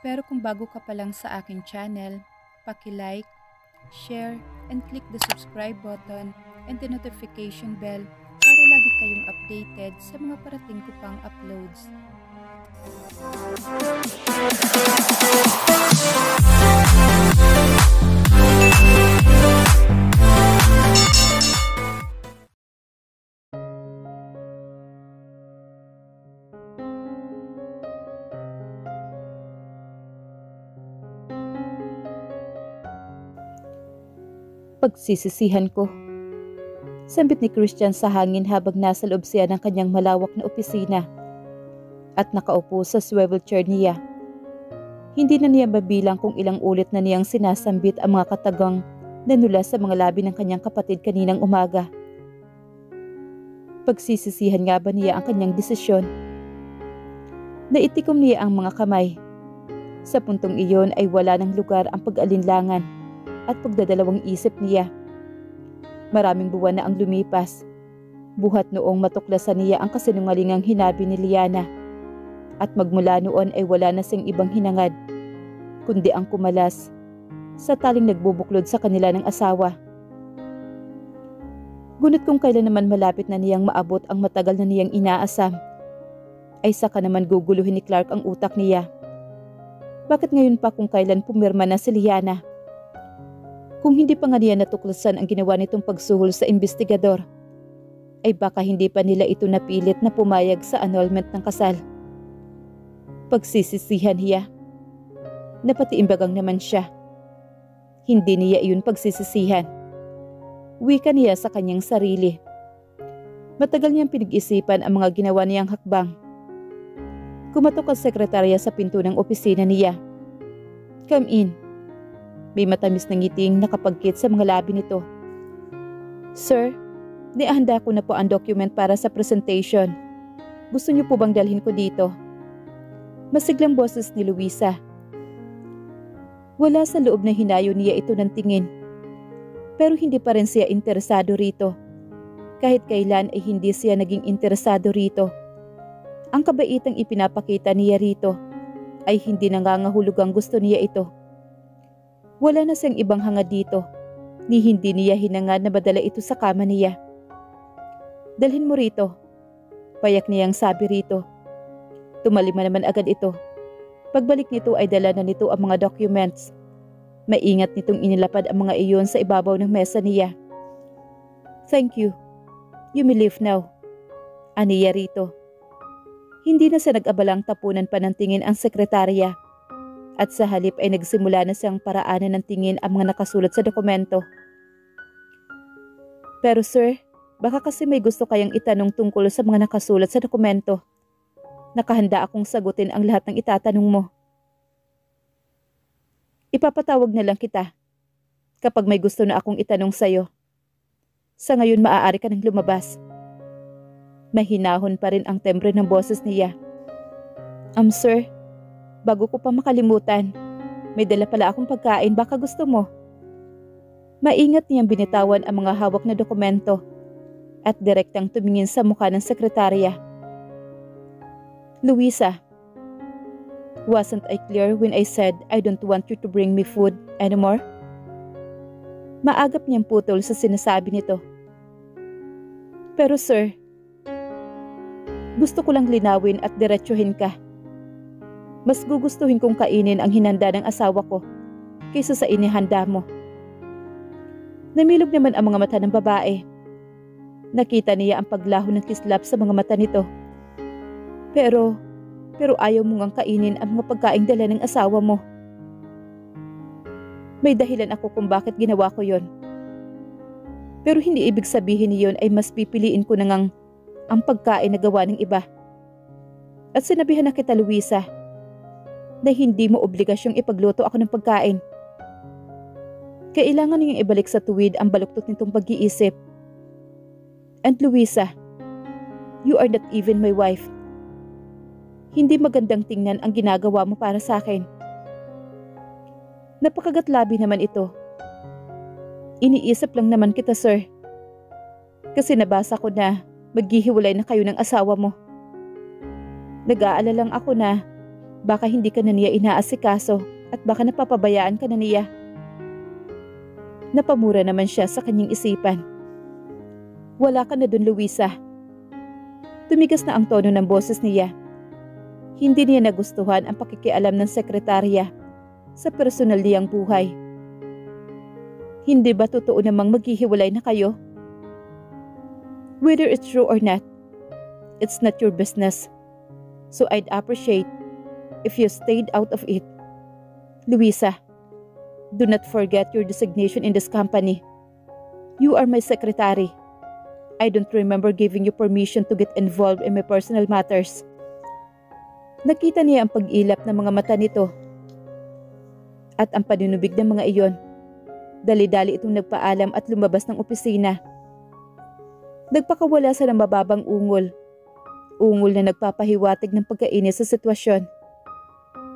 Pero kung bago ka pa lang sa aking channel, paki-like, share, and click the subscribe button and the notification bell para lagi kayong updated sa mga parating ko pang uploads. Pagsisisihan ko. Sambit ni Christian sa hangin habang nasa loob siya ng kanyang malawak na opisina at nakaupo sa swivel chair niya. Hindi na niya mabilang kung ilang ulit na niyang sinasambit ang mga katagang na nula sa mga labi ng kanyang kapatid kaninang umaga. Pagsisisihan nga ba niya ang kanyang desisyon? Naitikom niya ang mga kamay. Sa puntong iyon ay wala ng lugar ang pag-alinlangan at pagdadalawang isip niya. Maraming buwan na ang lumipas. Buhat noong matuklasan niya ang kasinungalingang hinabi ni Liana. At magmula noon ay wala na siyang ibang hinangad, kundi ang kumalas sa taling nagbubuklod sa kanila ng asawa. Ngunit kung kailan naman malapit na niyang maabot ang matagal na niyang inaasam, ay saka naman guguluhin ni Clark ang utak niya. Bakit ngayon pa kung kailan pumirma na si Liana? Kung hindi pa nga niya natuklasan ang ginawa nitong pagsuhol sa investigador, ay baka hindi pa nila ito napilit na pumayag sa annulment ng kasal. Pagsisisihan niya. Napatiimbagang naman siya. Hindi niya iyon pagsisisihan. Wika niya sa kanyang sarili. Matagal niyang pinag-isipan ang mga ginawa niyang hakbang. Kumatok ang sekretarya sa pinto ng opisina niya. "Come in." May matamis na ngiting nakapagkit sa mga labi nito. "Sir, niahanda ko na po ang document para sa presentation. Gusto niyo po bang dalhin ko dito?" Masiglang boses ni Luisa. Wala sa loob na hinayo niya ito ng tingin. Pero hindi pa rin siya interesado rito. Kahit kailan ay hindi siya naging interesado rito. Ang kabaitang ipinapakita niya rito ay hindi nangangahulugang gusto niya ito. Wala na siyang ibang hangad dito, ni hindi niya hinangad na madala ito sa kama niya. "Dalhin mo rito," payak niyang sabi rito. Tumalima naman agad ito. Pagbalik nito ay dala na nito ang mga documents. Maingat nitong inilapad ang mga iyon sa ibabaw ng mesa niya. "Thank you. You may leave now," aniya rito. Hindi na siya nag-abalang tapunan pa ng tingin ang sekretarya. At sa halip ay nagsimula na siyang paraanan ng tingin ang mga nakasulat sa dokumento. "Pero sir, baka kasi may gusto kayang itanong tungkol sa mga nakasulat sa dokumento. Nakahanda akong sagutin ang lahat ng itatanong mo." "Ipapatawag na lang kita kapag may gusto na akong itanong sa'yo. Sa ngayon maaari ka nang lumabas." Mahinahon pa rin ang tembre ng boses niya. Sir, bago ko pa makalimutan, may dala pala akong pagkain, baka gusto mo." Maingat niyang binitawan ang mga hawak na dokumento at direktang tumingin sa mukha ng sekretarya. "Luisa, wasn't I clear when I said I don't want you to bring me food anymore?" Maagap niyang putol sa sinasabi nito. "Pero sir, gusto ko lang linawin at diretsuhin ka. Mas gugustuhin kong kainin ang hinanda ng asawa ko kaysa sa inihanda mo." Namilog naman ang mga mata ng babae. Nakita niya ang paglaho ng kislap sa mga mata nito. Pero ayaw mo ngang kainin ang mga pagkaing dala ng asawa mo." "May dahilan ako kung bakit ginawa ko yon. Pero hindi ibig sabihin niyon ay mas pipiliin ko na ngang ang pagkain na gawa ng iba. At sinabihan na kita, Luisa, na hindi mo obligasyong ipagluto ako ng pagkain. Kailangan niyong ibalik sa tuwid ang baluktot nitong pag-iisip. And Luisa, you are not even my wife. Hindi magandang tingnan ang ginagawa mo para sa akin." "Napakagatlabi naman ito. Iniisip lang naman kita, sir. Kasi nabasa ko na maghihiwalay na kayo ng asawa mo. Nag-aalala lang ako na Baka hindi ka na niya inaasikaso at baka napapabayaan ka na niya. Napamura naman siya sa kanyang isipan. Wala ka na dun, Luisa. Tumigas na ang tono ng boses niya. Hindi niya nagustuhan ang pakikialam ng sekretarya sa personal niyang buhay. Hindi ba totoo namang maghihiwalay na kayo? Whether it's true or not, it's not your business. So I'd appreciate if you stayed out of it. Luisa, do not forget your designation in this company. You are my secretary. I don't remember giving you permission to get involved in my personal matters. Nakita niya ang pag-ilap ng mga mata nito at ang panunubig ng mga iyon. Dali-dali itong nagpaalam at lumabas ng opisina. Nagpakawala sa ng mababang ungol. Ungol na nagpapahiwatig ng pagkainis sa sitwasyon.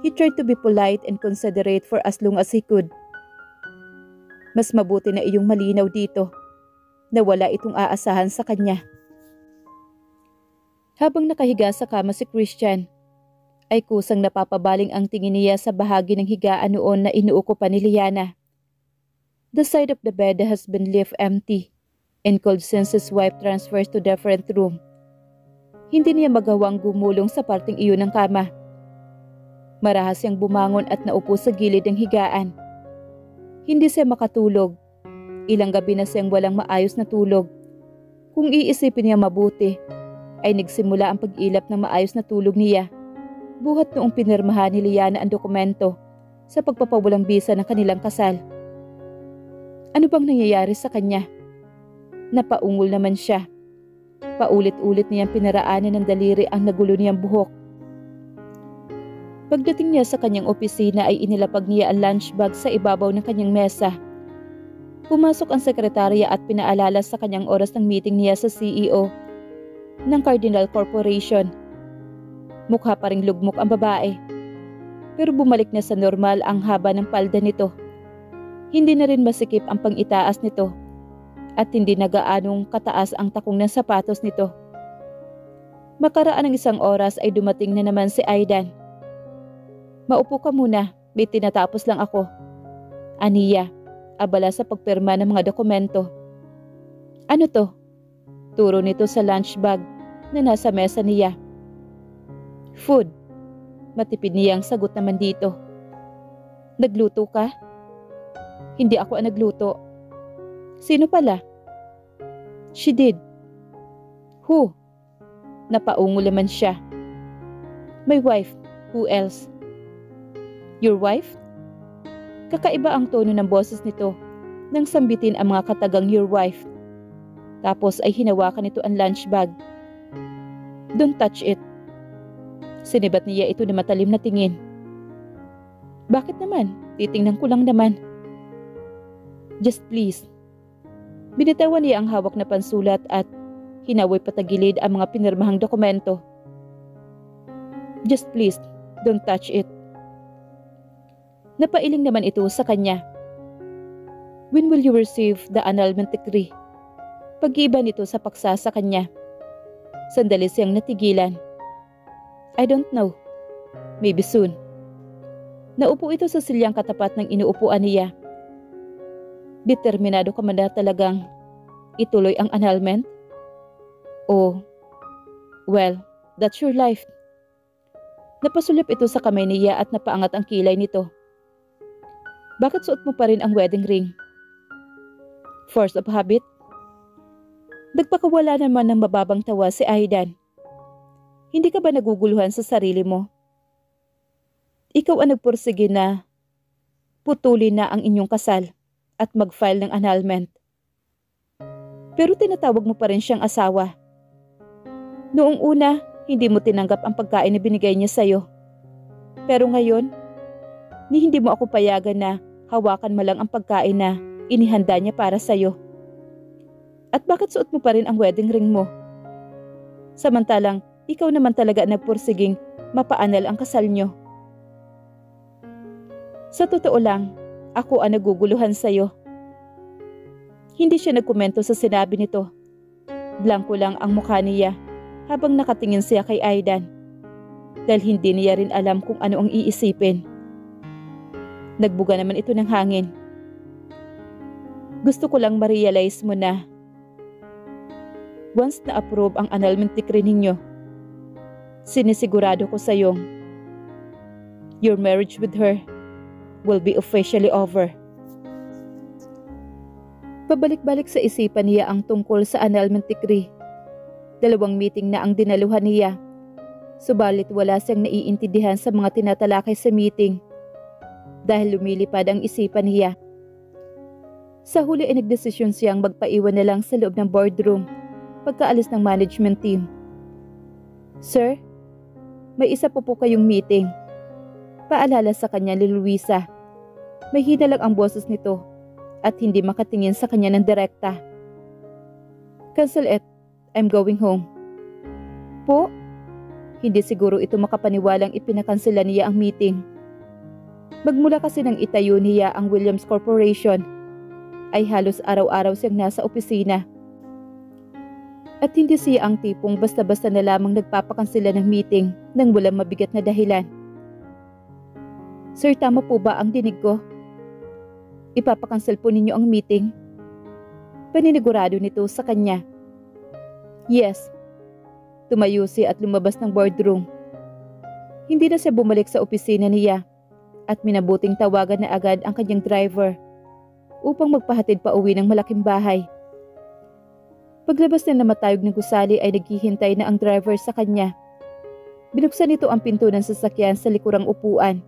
He tried to be polite and considerate for as long as he could. Mas mabuti na iyong malinaw dito na wala itong aasahan sa kanya. Habang nakahiga sa kama si Christian, ay kusang napapabaling ang tingin niya sa bahagi ng higaan noon na inuukupan ni Liana. The side of the bed has been left empty and cold since his wife transfers to different room. Hindi niya magawang gumulong sa parting iyon ng kama. Marahas siyang bumangon at naupo sa gilid ng higaan. Hindi siya makatulog. Ilang gabi na siyang walang maayos na tulog. Kung iisipin niya mabuti, ay nagsimula ang pag-ilap ng maayos na tulog niya. Buhat noong pinirmahan ni Liana ang dokumento sa pagpapawalang bisa ng kanilang kasal. Ano bang nangyayari sa kanya? Napaungol naman siya. Paulit-ulit niyang pinaraanan ng daliri ang nagulo niyang buhok. Pagdating niya sa kanyang opisina ay inilapag niya ang lunch bag sa ibabaw ng kanyang mesa. Pumasok ang sekretarya at pinaalala sa kanyang oras ng meeting niya sa CEO ng Cardinal Corporation. Mukha pa ring lugmok ang babae. Pero bumalik na sa normal ang haba ng palda nito. Hindi na rin masikip ang pang-itaas nito at hindi na gaanong kataas ang takong ng sapatos nito. Makaraan ng isang oras ay dumating na naman si Aidan. Maupo ka muna, may tinatapos lang ako. Aniya, abala sa pagpirma ng mga dokumento. Ano to? Turo nito sa lunch bag na nasa mesa niya. Food. Matipid niyang sagot naman dito. Nagluto ka? Hindi ako ang nagluto. Sino pala? She did. Who? Napaungol naman siya. My wife. Who else? Your wife? Kakaiba ang tono ng boses nito nang sambitin ang mga katagang your wife. Tapos ay hinawakan nito ang lunch bag. Don't touch it. Sinibat niya ito na matalim na tingin. Bakit naman? Titingnan ko lang naman. Just please. Binitawan niya ang hawak na pansulat at hinaway patagilid ang mga pinirmahang dokumento. Just please, don't touch it. Napailing naman ito sa kanya. When will you receive the annulment decree? Pag-iiba nito sa paksa sa kanya. Sandali siyang natigilan. I don't know. Maybe soon. Naupo ito sa silyang katapat ng inuupuan niya. Determinado ka man na talagang ituloy ang annulment? Oh, well, that's your life. Napasulip ito sa kamay niya at napaangat ang kilay nito. Bakit suot mo pa rin ang wedding ring? Force of habit? Nagpakawala naman ng mababang tawa si Aidan. Hindi ka ba naguguluhan sa sarili mo? Ikaw ang nagpursige na putulin na ang inyong kasal at mag-file ng annulment. Pero tinatawag mo pa rin siyang asawa. Noong una, hindi mo tinanggap ang pagkain na binigay niya sa'yo. Pero ngayon, hindi mo ako payagan na hawakan mo lang ang pagkain na inihanda niya para sa'yo. At bakit suot mo pa rin ang wedding ring mo? Samantalang, ikaw naman talaga nagpursiging mapaanal ang kasal niyo. Sa totoo lang, ako ang naguguluhan sa'yo. Hindi siya nagkomento sa sinabi nito. Blanko lang ang mukha niya habang nakatingin siya kay Aidan. dahil hindi niya rin alam kung ano ang iisipin. Nagbuga naman ito ng hangin. Gusto ko lang ma-realize mo na once na-approve ang annulment decree ninyo, sinisigurado ko sa iyong your marriage with her will be officially over. Pabalik-balik sa isipan niya ang tungkol sa annulment decree. 2 meeting na ang dinaluhan niya, subalit wala siyang naiintindihan sa mga tinatalakay sa meeting dahil lumilipad ang isipan niya. Sa huli ay nagdesisyon siyang magpaiwan na lang sa loob ng boardroom pagkaalis ng management team. Sir, may isa po kayong meeting. Paalala sa kanya ni Luisa. May hina lang ang boses nito at hindi makatingin sa kanya ng direkta. Cancel it. I'm going home. Po? Hindi siguro ito makapaniwalang ipinakansela niya ang meeting. Magmula kasi nang itayo niya ang Williams Corporation, ay halos araw-araw siyang nasa opisina. At hindi siya ang tipong basta-basta na lamang nagpapakansela ng meeting nang walang mabigat na dahilan. Sir, tama po ba ang dinig ko? Ipapakansel po ninyo ang meeting? Paninigurado nito sa kanya. Yes. Tumayo siya at lumabas ng boardroom. Hindi na siya bumalik sa opisina niya at minabuting tawagan na agad ang kanyang driver upang magpahatid pa uwi ng malaking bahay. Paglabas na namatayog ng gusali ay naghihintay na ang driver sa kanya. Binuksan nito ang pinto ng sasakyan sa likurang upuan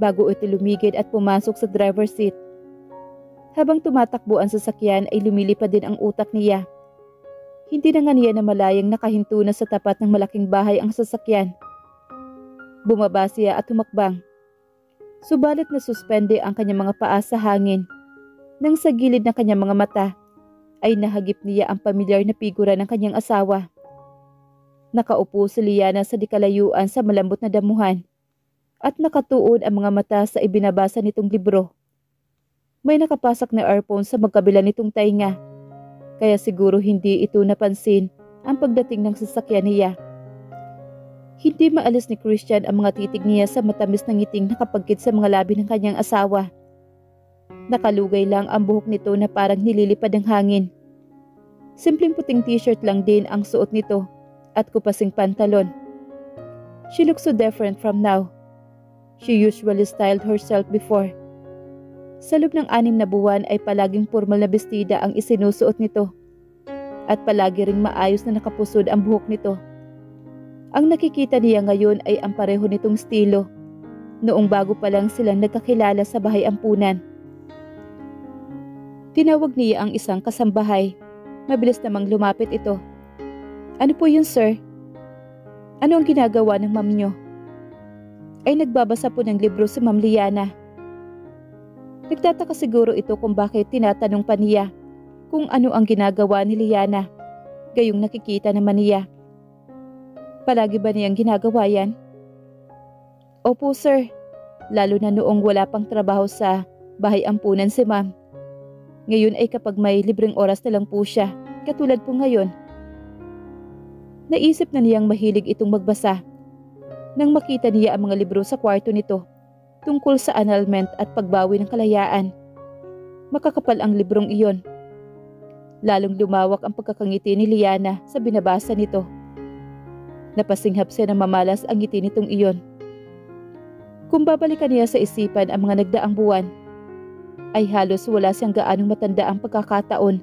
bago ito lumigid at pumasok sa driver's seat. Habang tumatakbo ang sasakyan ay lumilipad din ang utak niya. Hindi na nga niya namalayang nakahinto na sa tapat ng malaking bahay ang sasakyan. Bumaba siya at humakbang. Subalit na suspende ang kanyang mga paa sa hangin. Nang sa gilid ng kanyang mga mata ay nahagip niya ang pamilyar na figura ng kanyang asawa. Nakaupo si Liana sa dikalayuan sa malambot na damuhan at nakatuon ang mga mata sa ibinabasa nitong libro. May nakapasak na earphone sa magkabila nitong tainga, kaya siguro hindi ito napansin ang pagdating ng sasakyan niya. Hindi maalis ni Christian ang mga titig niya sa matamis na ngiting nakapagkit sa mga labi ng kanyang asawa. Nakalugay lang ang buhok nito na parang nililipad ng hangin. Simpleng puting t-shirt lang din ang suot nito at kupasing pantalon. She looks so different from now. She usually styled herself before. Sa loob ng 6 na buwan ay palaging formal na bestida ang isinusuot nito at palagi ring maayos na nakapusod ang buhok nito. Ang nakikita niya ngayon ay ang pareho nitong estilo noong bago pa lang silang nagkakilala sa bahay ampunan. Tinawag niya ang isang kasambahay. Mabilis namang lumapit ito. Ano po yun, sir? Ano ang ginagawa ng ma'am nyo? Ay nagbabasa po ng libro si Ma'am Liana. Nagtataka siguro ito kung bakit tinatanong pa niya kung ano ang ginagawa ni Liana, gayong nakikita naman niya. Palagi ba niyang ginagawa yan? Opo sir, lalo na noong wala pang trabaho sa bahay ampunan si ma'am. Ngayon ay kapag may libreng oras na lang po siya, katulad po ngayon. Naisip na niyang mahilig itong magbasa nang makita niya ang mga libro sa kwarto nito tungkol sa annulment at pagbawi ng kalayaan. Makakapal ang librong iyon. Lalong lumawak ang pagkakangiti ni Liana sa binabasa nito. Napasinghap siya na mamalas ang ngiti nitong iyon. Kung babalikan niya sa isipan ang mga nagdaang buwan, ay halos wala siyang gaanong matanda ang pagkakataon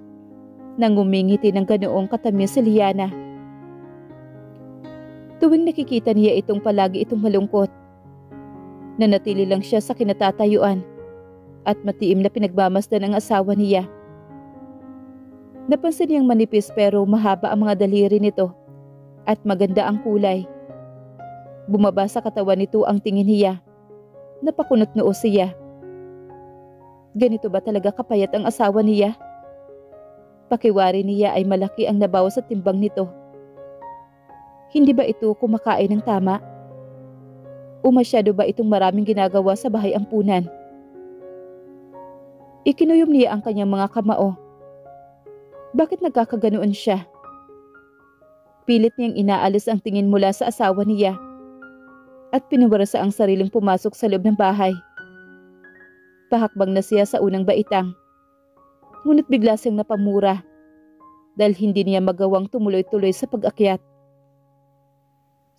nang ngumingiti ng ganoong katamis si Liana. Tuwing nakikita niya itong palagi itong malungkot, nanatili lang siya sa kinatatayuan at matiim na pinagmamasdan ang asawa niya. Napansin niyang manipis pero mahaba ang mga daliri nito at maganda ang kulay. Bumaba sa katawan nito ang tingin niya. Napakunot noo siya. Ganito ba talaga kapayat ang asawa niya? Pakiwari niya ay malaki ang nabawas sa timbang nito. Hindi ba ito kumakain ng tama? O masyado ba itong maraming ginagawa sa bahay ampunan? Ikinuyom niya ang kanyang mga kamao. Bakit nagkakaganoon siya? Pilit niyang inaalis ang tingin mula sa asawa niya at pinuwersa ang sariling pumasok sa loob ng bahay. Pahakbang na siya sa unang baitang, ngunit bigla siyang napamura dahil hindi niya magawang tumuloy-tuloy sa pag-akyat.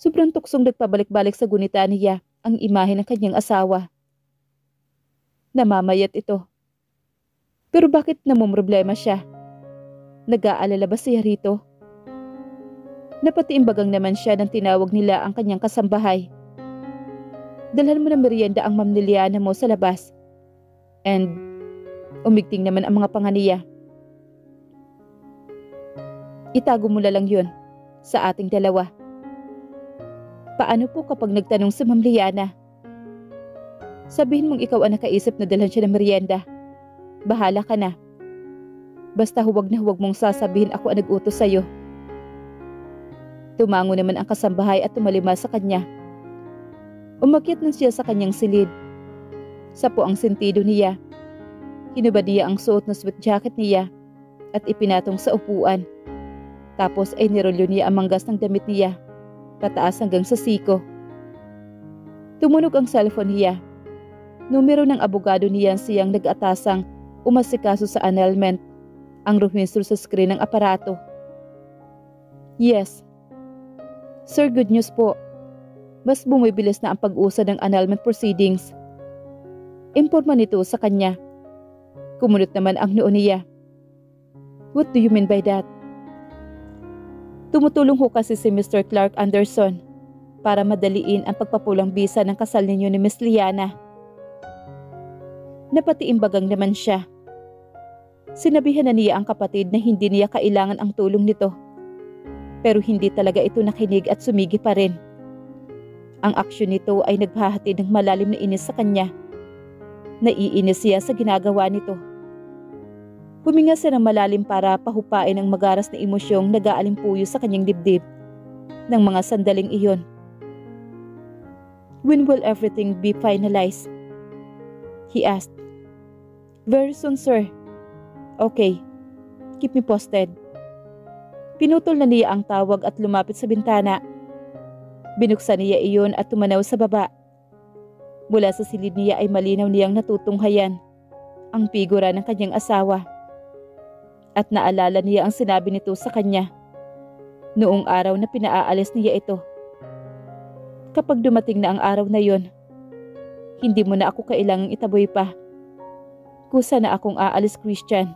Sobrang tuksong nagpabalik-balik sa gunita niya ang imahe ng kanyang asawa. Namamayat ito. Pero bakit namumroblema siya? Nag-aalala ba siya rito? Napatiimbagang naman siya nang tinawag nila ang kanyang kasambahay. Dalhan mo ng merienda ang Ma'am Liliana mo sa labas. And umigting naman ang mga panganiya. Itago mo lang yun sa ating dalawa. Paano po kapag nagtanong si Ma'am Liana? Sabihin mong ikaw ang nakaisip na dalhan siya ng merienda. Bahala ka na. Basta huwag na huwag mong sasabihin ako ang nag-utos sa'yo. Tumango naman ang kasambahay at tumalima sa kanya. Umakyat na siya sa kanyang silid. Sapo ang sentido niya. Hinubad niya ang suot na sweat jacket niya at ipinatong sa upuan. Tapos ay nirolyo niya ang manggas ng damit niya, pataas hanggang sa siko. Tumunog ang cellphone niya. Numero ng abogado niya siyang nag-atasang umasikaso sa annulment, ang rumisro sa screen ng aparato. Yes. Sir, good news po. Mas bumibilis na ang pag-usad ng annulment proceedings. Imporma nito sa kanya. Kumunot naman ang noo niya. What do you mean by that? Tumutulong ho kasi si Mr. Clark Anderson para madaliin ang pagpapulang bisa ng kasal ninyo ni Miss Liana. Napatiimbagang naman siya. Sinabihan na niya ang kapatid na hindi niya kailangan ang tulong nito. Pero hindi talaga ito nakinig at sumigi pa rin. Ang aksyon nito ay naghahatid ng malalim na inis sa kanya. Naiinis siya sa ginagawa nito. Huminga siya ng malalim para pahupain ang magaras na emosyong nag-aalimpuyo sa kanyang dibdib ng mga sandaling iyon. When will everything be finalized? He asked. Very soon, sir. Okay. Keep me posted. Pinutol na niya ang tawag at lumapit sa bintana. Binuksan niya iyon at tumanaw sa baba. Mula sa silid niya ay malinaw niyang natutunghayan ang figura ng kanyang asawa. At naalala niya ang sinabi nito sa kanya noong araw na pinaalis niya ito. Kapag dumating na ang araw na yon, hindi mo na ako kailangang itaboy pa. Kusa na akong aalis, Christian.